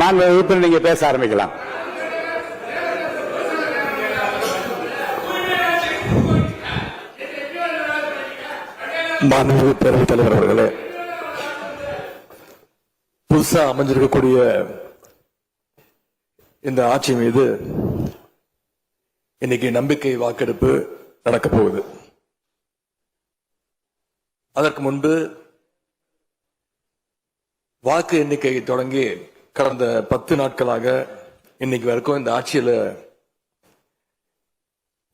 மாண்பு உறுப்பினர், நீங்க பேச ஆரம்பிக்கலாம். மாண்புமிகு பேரவைத் தலைவர் அவர்களே, புதுசா அமைஞ்சிருக்கக்கூடிய இந்த ஆட்சி மீது இன்னைக்கு நம்பிக்கை வாக்கெடுப்பு நடக்க போகுது. அதற்கு முன்பு வாக்கு எண்ணிக்கை தொடங்கி கடந்த 10 நாட்களாக இன்னைக்கு வரைக்கும் இந்த ஆட்சியில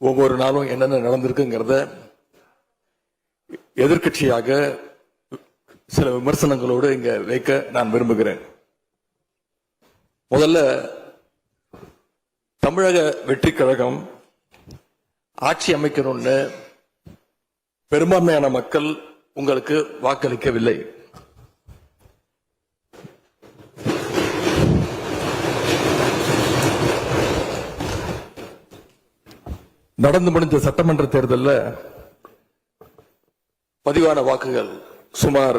ஒவ்வொரு நாளும் என்னென்ன நடந்திருக்குங்கிறத எதிர்கட்சியாக சில விமர்சனங்களோடு இங்க வைக்க நான் விரும்புகிறேன். முதல்ல, தமிழக வெற்றி கழகம் ஆட்சி அமைக்கணும்னு பெரும்பான்மையான மக்கள் உங்களுக்கு வாக்களிக்கவில்லை. நடந்து முடிந்த சட்டமன்ற தேர்தலில் பதிவான வாக்குகள் சுமார்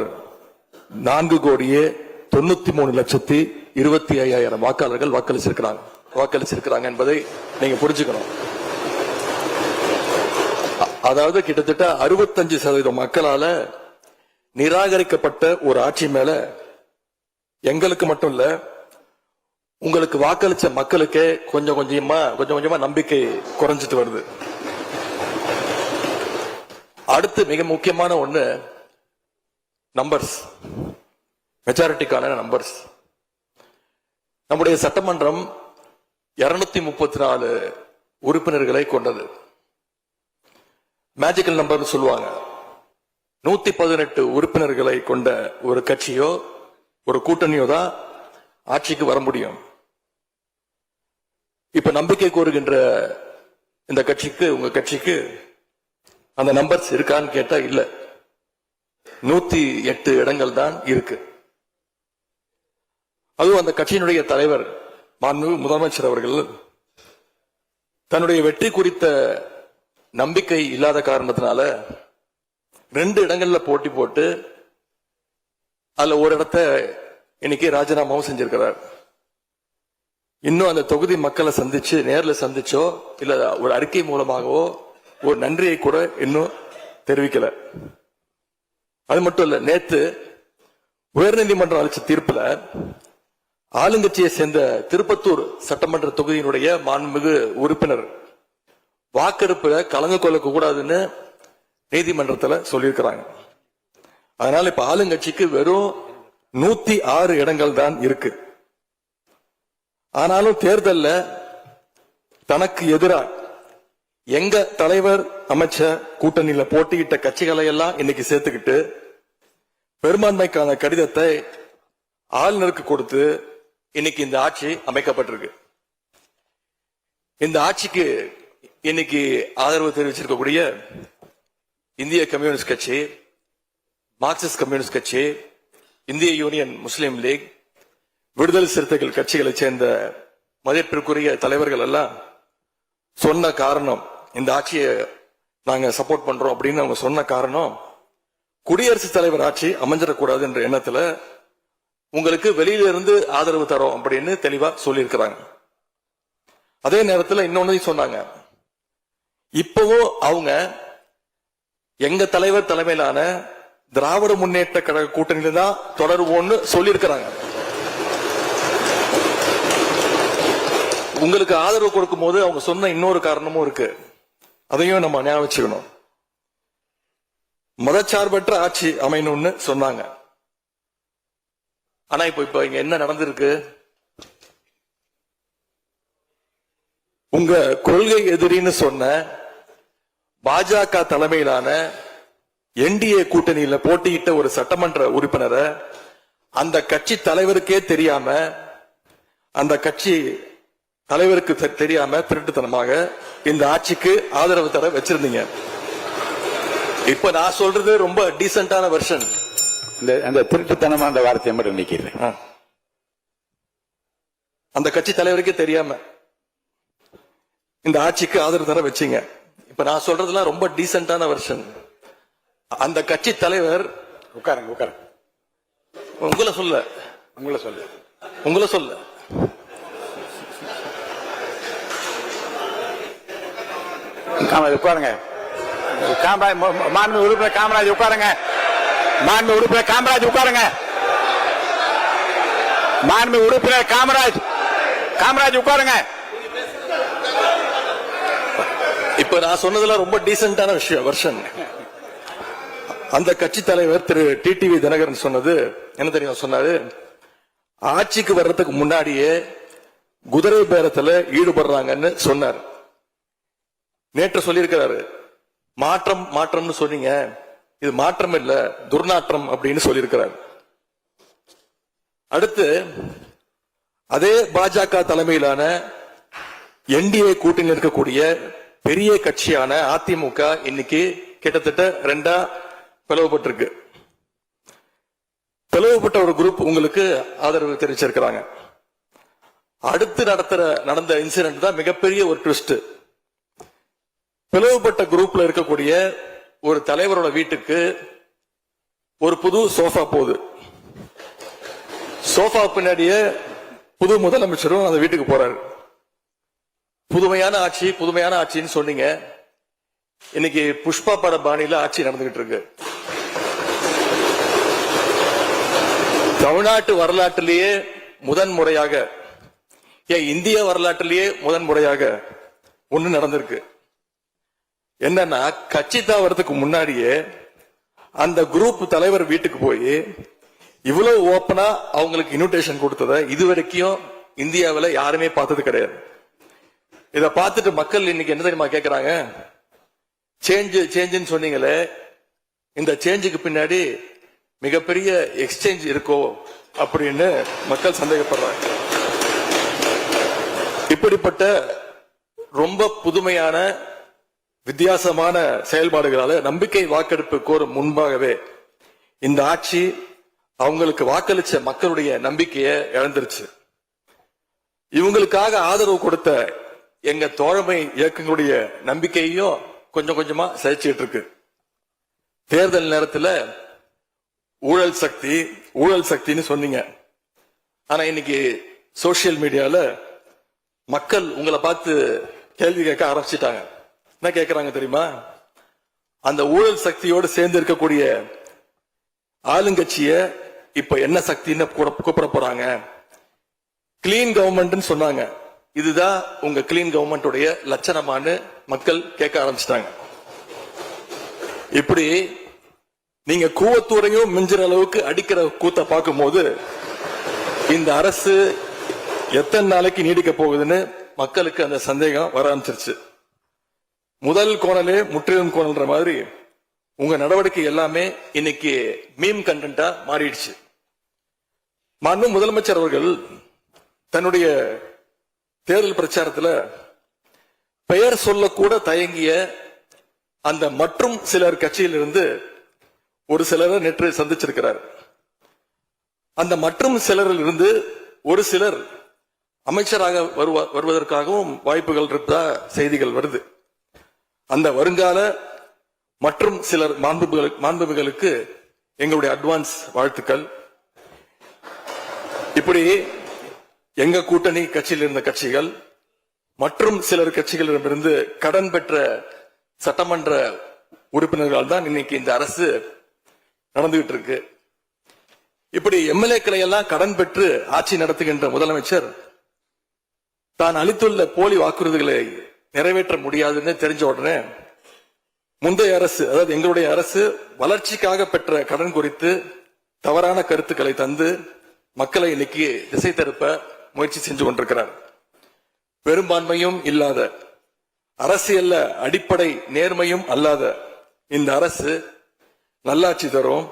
4,93,25,000 வாக்காளர்கள் வாக்களிச்சிருக்கிறாங்க என்பதை நீங்க புரிஞ்சுக்கணும். அதாவது கிட்டத்தட்ட 65% மக்களால நிராகரிக்கப்பட்ட ஒரு ஆட்சி மேல எங்களுக்கு மட்டும் இல்ல, உங்களுக்கு வாக்களிச்ச மக்களுக்கே கொஞ்சம் கொஞ்சமா நம்பிக்கை குறைஞ்சிட்டு வருது. அடுத்து மிக முக்கியமான ஒண்ணு நம்பர்ஸ், மெஜாரிட்டிக்கான நம்பர்ஸ். நம்முடைய சட்டமன்றம் 234 உறுப்பினர்களை கொண்டது. மேஜிக்கல் நம்பர் சொல்லுவாங்க. 118 உறுப்பினர்களை கொண்ட ஒரு கட்சியோ ஒரு கூட்டணியோ தான் ஆட்சிக்கு வர முடியும். இப்ப நம்பிக்கை கோருகின்ற இந்த கட்சிக்கு, உங்க கட்சிக்கு அந்த நம்பர்ஸ் இருக்கான்னு கேட்டா இல்ல. 108 இடங்கள் தான் இருக்கு. அதுவும் அந்த கட்சியினுடைய தலைவர் மாண்புமிகு முதலமைச்சர் அவர்கள் தன்னுடைய வெற்றி குறித்த நம்பிக்கை இல்லாத காரணத்தினால 2 இடங்கள்ல போட்டி போட்டு அதுல ஒரு இடத்தை இன்னைக்கு ராஜினாமாவும் செஞ்சிருக்கிறார். இன்னும் அந்த தொகுதி மக்களை சந்திச்சு, நேர்ல சந்திச்சோ இல்ல ஒரு அறிக்கை மூலமாகவோ ஒரு நன்றியை கூட இன்னும் தெரிவிக்கல. அது மட்டும் இல்ல, நேத்து உயர்நீதிமன்றம் அளிச்ச தீர்ப்புல ஆளுங்கட்சியை சேர்ந்த திருப்பத்தூர் சட்டமன்ற தொகுதியினுடைய மாண்புமிகு உறுப்பினர் வாக்கெடுப்புல கலந்து கொள்ள கூடாதுன்னு நீதிமன்றத்தில் சொல்லியிருக்கிறாங்க. அதனால இப்ப ஆளுங்கட்சிக்கு வெறும் 106 இடங்கள் தான் இருக்கு. ஆனாலும் தேர்தல்ல தனக்கு எதிராக எங்க தலைவர் அமைச்ச கூட்டணியில போட்டியிட்ட கட்சிகளை எல்லாம் இன்னைக்கு சேர்த்துக்கிட்டு பெரும்பான்மைக்கான கடிதத்தை ஆளுநருக்கு கொடுத்து இன்னைக்கு இந்த ஆட்சி அமைக்கப்பட்டிருக்கு. இந்த ஆட்சிக்கு இன்னைக்கு ஆதரவு தெரிவிச்சிருக்கக்கூடிய இந்திய கம்யூனிஸ்ட் கட்சி, மார்க்சிஸ்ட் கம்யூனிஸ்ட் கட்சி, இந்திய யூனியன் முஸ்லீம் லீக், விடுதலை சிறுத்தைகள் கட்சிகளை சேர்ந்த மதிப்பிற்குரிய தலைவர்கள் எல்லாம் சொன்ன காரணம், இந்த ஆட்சியை நாங்க சப்போர்ட் பண்றோம் அப்படின்னு அவங்க சொன்ன காரணம், குடியரசுத் தலைவர் ஆட்சி அமைஞ்சிடக்கூடாது என்ற எண்ணத்துல உங்களுக்கு வெளியில இருந்து ஆதரவு தரோம் அப்படின்னு தெளிவா சொல்லியிருக்கிறாங்க. அதே நேரத்தில் இன்னொன்னு சொன்னாங்க, இப்பவும் அவங்க எங்க தலைவர் தலைமையிலான திராவிட முன்னேற்ற கழக கூட்டணியில தான் தொடருவோம்னு சொல்லியிருக்கிறாங்க. உங்களுக்கு ஆதரவு கொடுக்கும் போது அவங்க சொன்ன இன்னொரு காரணமும் இருக்கு, அதையும் நம்ம ஞாபகம் வச்சுக்கணும். மதச்சார்பற்ற ஆட்சி அமையணும்னு சொன்னாங்க. ஆனா இப்ப இங்க என்ன நடந்திருக்கு? உங்க கொள்கை எதிரின்னு சொன்ன பாஜக தலைமையிலான என்டிஏ கூட்டணியில போட்டியிட்ட ஒரு சட்டமன்ற உறுப்பினரை அந்த கட்சி தலைவருக்கே தெரியாம, அந்த கட்சி தலைவருக்கு தெரியாம திருட்டுத்தனமாக இந்த ஆட்சிக்கு ஆதரவு தர வச்சிருந்தீங்க. இப்ப நான் சொல்றது ரொம்ப டீசென்டான வெர்ஷன். அந்த திருட்டுத்தனமா அந்த வார்த்தையை மட்டும் நிக்கிறேன். அந்த கட்சி தலைவருக்கே தெரியாம இந்த ஆட்சிக்கு ஆதரவு தர வச்சீங்க. இப்ப நான் சொல்றதுலாம் ரொம்ப டீசென்டான வெர்ஷன். அந்த கட்சி தலைவர் உட்காருங்க உட்காருங்க. உங்களை சொல்ல உங்களை சொல்லு. உங்களை சொல்ல உட்காருங்க. மாண்பு உறுப்பினர் காமராஜ் உட்காருங்க. மாண்பு உறுப்பினர் காமராஜ் உட்காருங்க. மாண்பு உறுப்பினர் காமராஜ் உட்காருங்க. இப்ப நான் சொன்னதுல ரொம்ப டீசென்டான விஷயம் வெர்ஷன். அந்த கட்சி தலைவர் திரு டிடிவி தினகரன் சொன்னது என்ன தெரியும்? சொன்னாரு, ஆட்சிக்கு வர்றதுக்கு முன்னாடியே குதிரை பேரத்துல ஈடுபடுறாங்கன்னு சொன்னார். நேற்று சொல்லியிருக்கிறாரு, மாற்றம்னு சொன்னீங்க, இது மாற்றம் இல்ல துர்நாற்றம் அப்படின்னு சொல்லியிருக்கிறார். அடுத்து அதே பாஜக தலைமையிலான என்டிஏ கூட்டணியில் இருக்கக்கூடிய பெரிய கட்சியான அதிமுக இன்னைக்கு கிட்டத்தட்ட 2 பிளவுபட்டிருக்கு. பிளவுபட்ட ஒரு குரூப் உங்களுக்கு ஆதரவு தெரிவிச்சிருக்கிறாங்க. அடுத்து நடந்த இன்சிடென்ட் தான் மிகப்பெரிய ஒரு ட்விஸ்ட். பிளவுபட்ட குரூப்ல இருக்கக்கூடிய ஒரு தலைவரோட வீட்டுக்கு ஒரு புது சோஃபா போகுது. சோஃபா பின்னாடியே புது முதலமைச்சரும் அந்த வீட்டுக்கு போறாரு. புதுமையான ஆட்சின்னு சொன்னீங்க. இன்னைக்கு புஷ்பா பட பாணியில ஆட்சி நடந்துகிட்டு இருக்கு. தமிழ்நாட்டு வரலாற்றிலேயே முதன்முறையாக, இந்திய வரலாற்றிலேயே முதன்முறையாக ஒண்ணு நடந்திருக்கு. என்னன்னா, கட்சி தாவறதுக்கு முன்னாடியே அந்த குரூப் தலைவர் வீட்டுக்கு போய் இவ்வளவு ஓப்பனா அவங்களுக்கு இன்விடேஷன் கொடுத்தத இதுவரைக்கும் இந்தியாவில் யாருமே பார்த்தது கிடையாது. இத பார்த்துட்டு மக்கள் இன்னைக்கு என்ன தெரியுமா கேட்கிறாங்க? சேஞ்சுன்னு சொன்னீங்களே, இந்த சேஞ்சுக்கு பின்னாடி மிகப்பெரிய எக்ஸ்சேஞ்ச் இருக்கோ அப்படின்னு மக்கள் சந்தேகப்படுறாங்க. இப்படிப்பட்ட ரொம்ப புதுமையான வித்தியாசமான செயல்பாடுகளால நம்பிக்கை வாக்கெடுப்பு கோரும் முன்பாகவே இந்த ஆட்சி அவங்களுக்கு வாக்களிச்ச மக்களுடைய நம்பிக்கையை இழந்துருச்சு. இவங்களுக்காக ஆதரவு கொடுத்த எங்க தோழமை இயக்கங்களுடைய நம்பிக்கையையும் கொஞ்சம் கொஞ்சமா சிதைச்சிட்டு இருக்கு. தேர்தல் நேரத்தில் ஊழல் சக்தின்னு சொன்னீங்க. ஆனா இன்னைக்கு சோசியல் மீடியால மக்கள் உங்களை பார்த்து கேள்வி கேட்க ஆரம்பிச்சிட்டாங்க. என்ன கேட்கிறாங்க தெரியுமா? அந்த ஊழல் சக்தியோடு சேர்ந்து இருக்கக்கூடிய ஆளுங்கட்சிய இப்ப என்ன சக்தின்னு கூப்பிட போறாங்க. கிளீன் கவர்மெண்ட் சொன்னாங்க. இதுதான் உங்க கிளீன் கவர்மெண்ட் லட்சணமானு மக்கள் கேட்க ஆரம்பிச்சிட்டாங்க. இப்படி நீங்க கூவத்தூரையும் மிஞ்சுற அளவுக்கு அடிக்கிற கூத்த பார்க்கும் போது இந்த அரசு எத்தனை நாளைக்கு நீடிக்க போகுதுன்னு மக்களுக்கு அந்த சந்தேகம் வர ஆரம்பிச்சிருச்சு. முதல் கோணலே முற்றிலும் கோணல்ன்ற மாதிரி உங்க நடவடிக்கை எல்லாமே இன்னைக்கு மீம் கண்டென்ட்டா மாறிடுச்சு. மாண்பு முதலமைச்சர் அவர்கள் தன்னுடைய தேர்தல் பிரச்சாரத்தில் பெயர் சொல்லக்கூட தயங்கிய அந்த மற்றும் சிலர் கட்சியிலிருந்து ஒரு சிலரை நேற்று சந்திச்சிருக்கிறார். அந்த மற்றும் சிலரில் இருந்து ஒரு சிலர் அமைச்சராக வருவதற்காகவும் வாய்ப்புகள் இருப்பதா செய்திகள் வருது. அந்த வருங்கால மற்றும் சிலர் மாண்புகளுக்கு எங்களுடைய அட்வான்ஸ் வாழ்த்துக்கள். இப்படி எங்க கூட்டணி கட்சியில் இருந்த கட்சிகள் மற்றும் சிலர் கட்சிகளிடமிருந்து கடன் பெற்ற சட்டமன்ற உறுப்பினர்கள் தான் இன்னைக்கு இந்த அரசு நடந்துகிட்டு இருக்கு. இப்படி எம்எல்ஏக்களை எல்லாம் கடன் பெற்று ஆட்சி நடத்துகின்ற முதலமைச்சர் தான் அளித்துள்ள போலி வாக்குறுதிகளை நிறைவேற்ற முடியாதுன்னு தெரிஞ்ச உடனே முந்தைய அரசு, அதாவது எங்களுடைய அரசு, வளர்ச்சிக்காக பெற்ற கடன் குறித்து தவறான கருத்துக்களை தந்து மக்களை இன்னைக்கு திசை திருப்ப முயற்சி செஞ்சு கொண்டிருக்கிறார். பெரும்பான்மையும் இல்லாத, அரசியல்ல அடிப்படை நேர்மையும் அல்லாத இந்த அரசு நல்லாட்சி தரும்,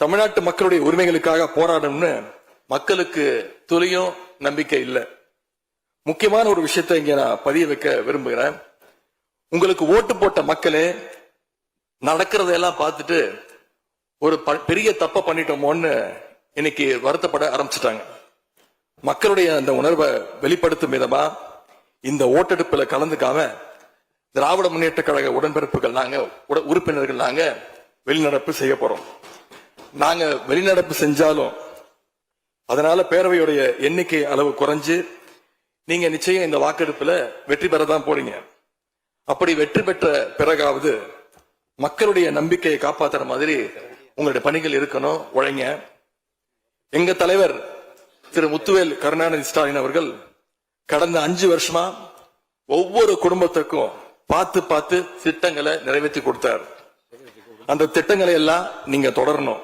தமிழ்நாட்டு மக்களுடைய உரிமைகளுக்காக போராடும்னு மக்களுக்கு துளியும் நம்பிக்கை இல்லை. முக்கியமான ஒரு விஷயத்தை இங்க நான் பதிய வைக்க விரும்புகிறேன். உங்களுக்கு ஓட்டு போட்ட மக்களே நடக்கிறதெல்லாம் பார்த்துட்டு ஒரு பெரிய தப்ப பண்ணிட்டோமோன்னு இன்னைக்கு வருத்தப்பட ஆரம்பிச்சிட்டாங்க. மக்களுடைய அந்த உணர்வை வெளிப்படுத்தும் விதமா இந்த ஓட்டெடுப்புல கலந்துக்காம திராவிட முன்னேற்ற கழக உடன்பிறப்புகள் நாங்க உறுப்பினர்கள் நாங்க வெளிநடப்பு செய்ய போறோம். நாங்க வெளிநடப்பு செஞ்சாலும் அதனால பேரவையுடைய எண்ணிக்கை அளவு குறைஞ்சு நீங்க நிச்சயம் இந்த வாக்கெடுப்புல வெற்றி பெறதான் போறீங்க. அப்படி வெற்றி பெற்ற பிறகாவது மக்களுடைய நம்பிக்கையை காப்பாத்துற மாதிரி உங்களுடைய பணிகள் இருக்கணும், உழைங்க. எங்க தலைவர் திரு முத்துவேல் கருணாநிதி ஸ்டாலின் அவர்கள் கடந்த 5 வருஷமா ஒவ்வொரு குடும்பத்துக்கும் பார்த்து பார்த்து திட்டங்களை நிறைவேற்றி கொடுத்தார். அந்த திட்டங்களை எல்லாம் நீங்க தொடரணும்.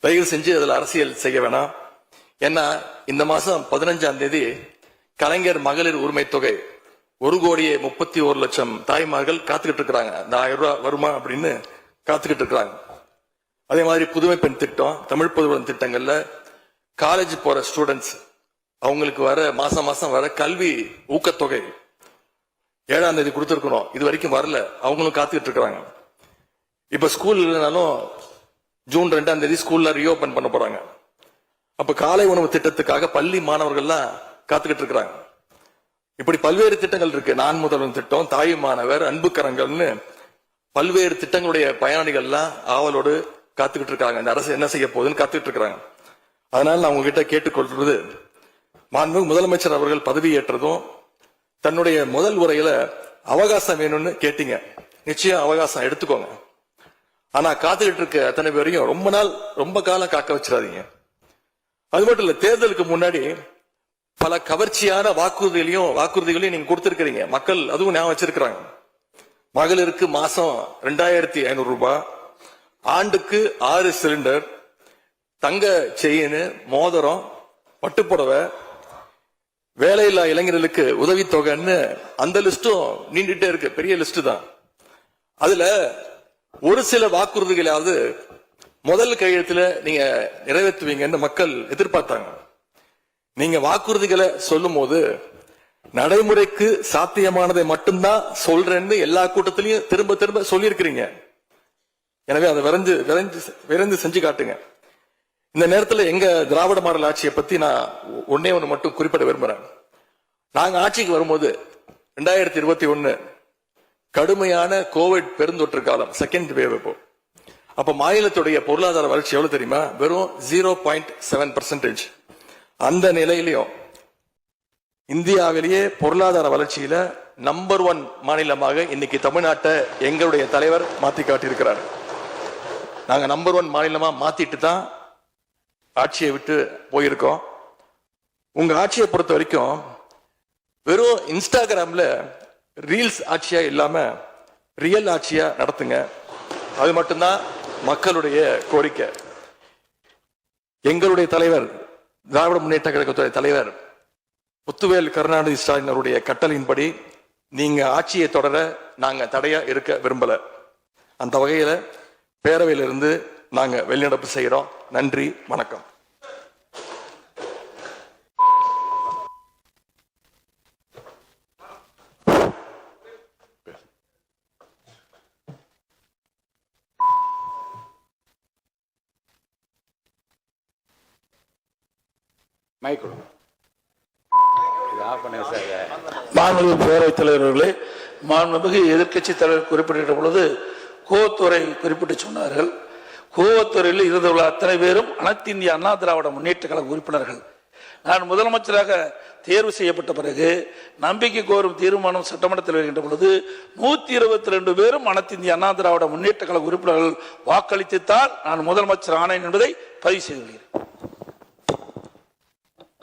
தயவு செஞ்சு அதுல அரசியல் செய்ய வேணாம். ஏன்னா இந்த மாசம் 15ஆம் தேதி கலைஞர் மகளிர் உரிமை தொகை 1,31,00,000 தாய்மார்கள் காத்துக்கிட்டு இருக்கிறாங்க. இந்த 1000 ரூபாய் வருமா அப்படின்னு காத்துக்கிட்டு இருக்கிறாங்க. அதே மாதிரி புதுமை பெண் திட்டம், தமிழ் புதுவன் திட்டங்கள்ல காலேஜ் போற ஸ்டூடெண்ட்ஸ் அவங்களுக்கு வர மாசம் மாசம் வர கல்வி ஊக்கத்தொகை 7ஆம் தேதி கொடுத்திருக்கணும். இது வரைக்கும் வரல, அவங்களும் காத்துக்கிட்டு இருக்கிறாங்க. இப்ப ஸ்கூல் இல்லைனாலும் ஜூன் 2ஆம் தேதி ஸ்கூல்ல ரீஓபன் பண்ண போறாங்க. அப்ப காலை உணவு திட்டத்துக்காக பள்ளி மாணவர்கள்லாம் காத்துக்கிட்டு இருக்கிறாங்க. இப்படி பல்வேறு திட்டங்கள் இருக்கு. நான் முதல்வன் திட்டம், தாய் மாணவர், அன்பு கரங்கள்னு பல்வேறு திட்டங்களுடைய பயனாளிகள்லாம் ஆவலோடு காத்துக்கிட்டு இருக்காங்க. இந்த அரசு என்ன செய்ய போகுதுன்னு காத்துக்கிட்டு இருக்கிறாங்க. அதனால நான் உங்ககிட்ட கேட்டுக்கொள்றது, மாண்புமிகு முதலமைச்சர் அவர்கள் பதவியேற்றதும் தன்னுடைய முதல் உரையில அவகாசம் வேணும்னு கேட்டீங்க. நிச்சயம் அவகாசம் எடுத்துக்கோங்க. ஆனா காத்துக்கிட்டு இருக்க அத்தனை பேரையும் ரொம்ப காலம் காக்க வச்சிடாதீங்க. அது மட்டும் இல்ல, தேர்தலுக்கு முன்னாடி பல கவர்ச்சியான வாக்குறுதிகளையும் நீங்க கொடுத்திருக்கிறீங்க. மக்கள் அதுவும் ஞாபகம் வச்சிருக்கிறாங்க. மகளிருக்கு மாசம் 2,500 ரூபாய், ஆண்டுக்கு 6 சிலிண்டர், தங்க செயின், மோதிரம், பட்டுப்புடவை, வேலையில்லா இளைஞர்களுக்கு உதவித்தொகைன்னு அந்த லிஸ்டும் நீண்டுட்டே இருக்கு. பெரிய லிஸ்ட் தான். அதுல ஒரு சில வாக்குறுதிகளாவது முதல் கையெழுத்துல நீங்க நிறைவேற்றுவீங்கன்னு மக்கள் எதிர்பார்த்தாங்க. நீங்க வாக்குறுதிகளை சொல்லும் போது நடைமுறைக்கு சாத்தியமானதை மட்டும்தான் சொல்றேன்னு எல்லா கூட்டத்திலையும் திரும்ப திரும்ப சொல்லியிருக்கிறீங்க. எனவே அதை விரைந்து செஞ்சு காட்டுங்க. இந்த நேரத்தில் எங்க திராவிட மாடல் ஆட்சியை பத்தி நான் ஒன்னே ஒன்று மட்டும் குறிப்பிட விரும்புறேன். நாங்க ஆட்சிக்கு வரும்போது 2021 கடுமையான கோவிட் பெருந்தொற்று காலம், செகண்ட் வேவ். அப்ப மாநிலத்துடைய பொருளாதார வளர்ச்சி எவ்வளவு தெரியுமா? வெறும் 0.7%. அந்த நிலையிலையும் இந்தியாவிலேயே பொருளாதார வளர்ச்சியில நம்பர் 1 மாநிலமாக இன்னைக்கு தமிழ்நாட்டை எங்களுடைய தலைவர் மாத்தி காட்டியிருக்கிறார். நாங்க நம்பர் 1 மாநிலமா மாத்திட்டு தான் ஆட்சியை விட்டு போயிருக்கோம். உங்க ஆட்சியை பொறுத்த வரைக்கும் வெறும் இன்ஸ்டாகிராம்ல ரீல்ஸ் ஆட்சியா இல்லாம ரியல் ஆட்சியா நடத்துங்க. அது மட்டும்தான் மக்களுடைய கோரிக்கை. எங்களுடைய தலைவர், திராவிட முன்னேற்ற கழகத்துடைய தலைவர் முத்துவேல் கருணாநிதி ஸ்டாலின் அவருடைய கட்டளையின்படி நீங்க ஆட்சியை தொடர நாங்க தடையா இருக்க விரும்பல. அந்த வகையில பேரவையிலிருந்து நாங்க வெளிநடப்பு செய்யறோம். நன்றி, வணக்கம். மாண்புமிகு பேரவைத் தலைவர்களே, மாண்புமிகு எதிர்க்கட்சி தலைவர் குறிப்பிட்ட பொழுது கோவத்துறை குறிப்பிட்டு சொன்னார்கள். கோவத்துறையில் இருந்துள்ள அத்தனை பேரும் அனைத்து இந்திய அண்ணா திராவிட முன்னேற்ற கழக உறுப்பினர்கள். நான் முதலமைச்சராக தேர்வு செய்யப்பட்ட பிறகு நம்பிக்கை கோரும் தீர்மானம் சட்டமன்றத்தில் வருகின்ற பொழுது 122 பேரும் அனைத்து இந்திய அண்ணா திராவிட முன்னேற்ற கழக உறுப்பினர்கள் வாக்களித்துத்தான் நான் முதலமைச்சர் ஆனேன் என்பதை பதிவு செய்து கொள்கிறேன்.